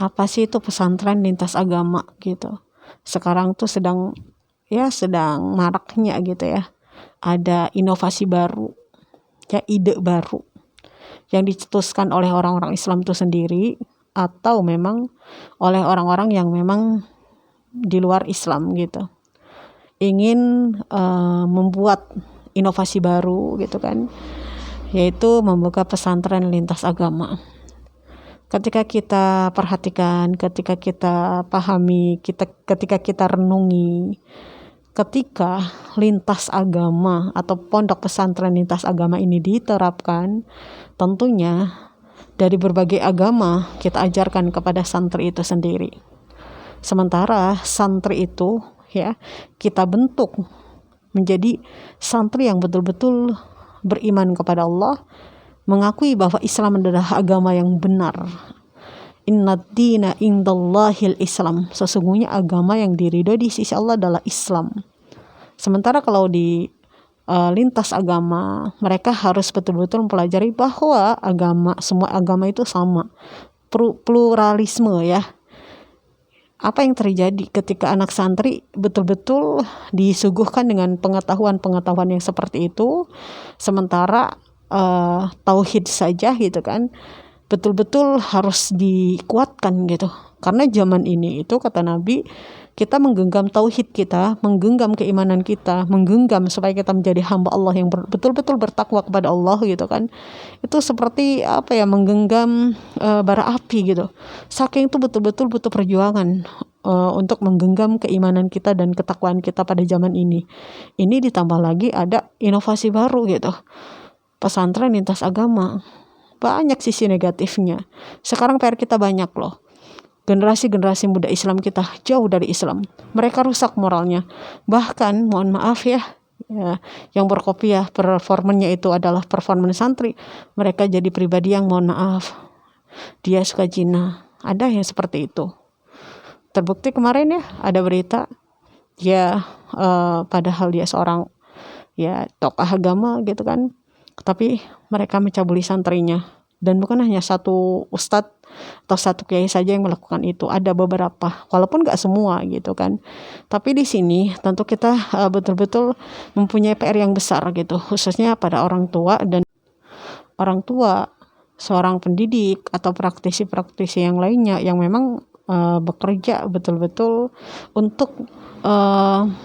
apa sih itu pesantren lintas agama gitu. Sekarang tuh sedang maraknya gitu ya. Ada inovasi baru, ya ide baru yang dicetuskan oleh orang-orang Islam itu sendiri atau memang oleh orang-orang yang memang di luar Islam gitu. Ingin membuat inovasi baru gitu kan, yaitu membuka pesantren lintas agama. Ketika kita perhatikan, ketika kita pahami, ketika kita renungi, ketika lintas agama atau pondok pesantren lintas agama ini diterapkan, tentunya dari berbagai agama kita ajarkan kepada santri itu sendiri. Sementara santri itu ya kita bentuk menjadi santri yang betul-betul beriman kepada Allah, mengakui bahwa Islam adalah agama yang benar. Innad dina indallahil Islam. Sesungguhnya agama yang diridhoi di sisi Allah adalah Islam. Sementara kalau di lintas agama, mereka harus betul-betul mempelajari bahwa semua agama itu sama. Pluralisme ya. Apa yang terjadi ketika anak santri betul-betul disuguhkan dengan pengetahuan-pengetahuan yang seperti itu, sementara tauhid saja gitu kan betul-betul harus dikuatkan gitu. Karena zaman ini itu kata Nabi, kita menggenggam tauhid kita, menggenggam keimanan kita, menggenggam supaya kita menjadi hamba Allah yang betul-betul bertakwa kepada Allah gitu kan. Itu seperti menggenggam bara api gitu. Saking itu betul-betul butuh perjuangan untuk menggenggam keimanan kita dan ketakwaan kita pada zaman ini. Ini ditambah lagi ada inovasi baru gitu. Pesantren lintas agama. Banyak sisi negatifnya. Sekarang PR kita banyak loh. Generasi-generasi muda Islam kita jauh dari Islam. Mereka rusak moralnya. Bahkan mohon maaf ya, yang berkopiah performannya itu adalah performan santri. Mereka jadi pribadi yang mohon maaf, dia suka zina. Ada yang seperti itu. Terbukti kemarin ya ada berita dia padahal dia seorang tokoh agama gitu kan, tapi mereka mencabuli santrinya. Dan bukan hanya satu ustadz atau satu kiai saja yang melakukan itu, ada beberapa, walaupun gak semua gitu kan. Tapi di sini tentu kita betul-betul mempunyai PR yang besar gitu, khususnya pada orang tua dan orang tua, seorang pendidik atau praktisi-praktisi yang lainnya yang memang bekerja betul-betul untuk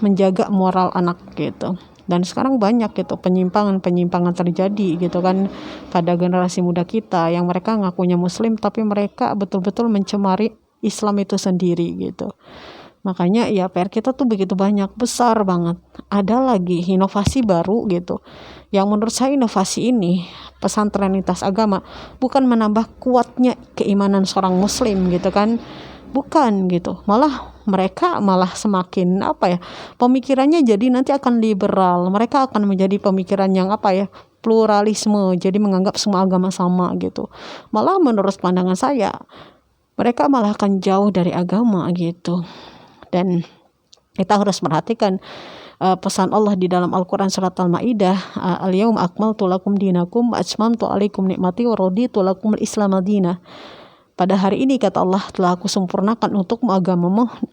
menjaga moral anak gitu. Dan sekarang banyak gitu penyimpangan terjadi gitu kan pada generasi muda kita yang mereka ngakunya muslim tapi mereka betul-betul mencemari Islam itu sendiri gitu. Makanya ya PR kita tuh begitu banyak, besar banget. Ada lagi inovasi baru gitu. Yang menurut saya inovasi ini pesantren lintas agama bukan menambah kuatnya keimanan seorang muslim gitu kan. Bukan gitu. Mereka malah semakin pemikirannya jadi nanti akan liberal. Mereka akan menjadi pemikiran yang pluralisme, jadi menganggap semua agama sama gitu. Malah menurut pandangan saya mereka malah akan jauh dari agama gitu. Dan kita harus perhatikan pesan Allah di dalam Al-Quran surat Al-Ma'idah, al-yawma akmaltu lakum dinakum wa atmamtu alaikum nikmati wa raditu lakum al-islam madinah. Pada hari ini kata Allah, telah aku sempurnakan untukmu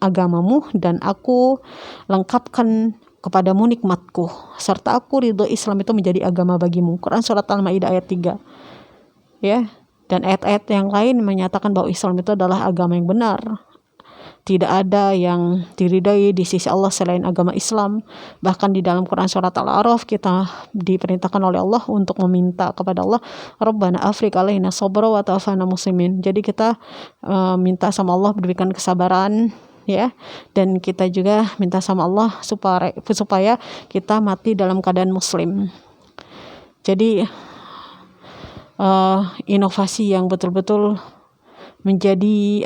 agamamu dan aku lengkapkan kepadamu nikmatku serta aku ridho Islam itu menjadi agama bagimu. Quran surat Al-Maidah ayat 3. Ya. Dan ayat-ayat yang lain menyatakan bahwa Islam itu adalah agama yang benar. Tidak ada yang diridai di sisi Allah selain agama Islam. Bahkan di dalam Quran surat Al-A'raf kita diperintahkan oleh Allah untuk meminta kepada Allah, Rabbana afriq alaina sabra wa tawaffana muslimin. Jadi kita minta sama Allah berikan kesabaran ya, dan kita juga minta sama Allah supaya kita mati dalam keadaan muslim. Jadi inovasi yang betul-betul menjadi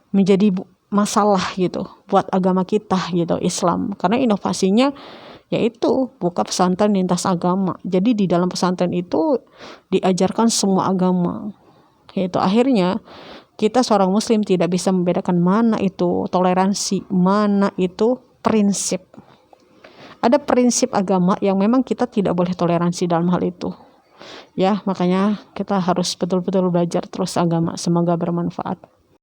menjadi masalah gitu buat agama kita gitu, Islam. Karena inovasinya yaitu buka pesantren lintas agama. Jadi di dalam pesantren itu diajarkan semua agama. Itu akhirnya kita seorang muslim tidak bisa membedakan mana itu toleransi, mana itu prinsip. Ada prinsip agama yang memang kita tidak boleh toleransi dalam hal itu. Ya, makanya kita harus betul-betul belajar terus agama. Semoga bermanfaat.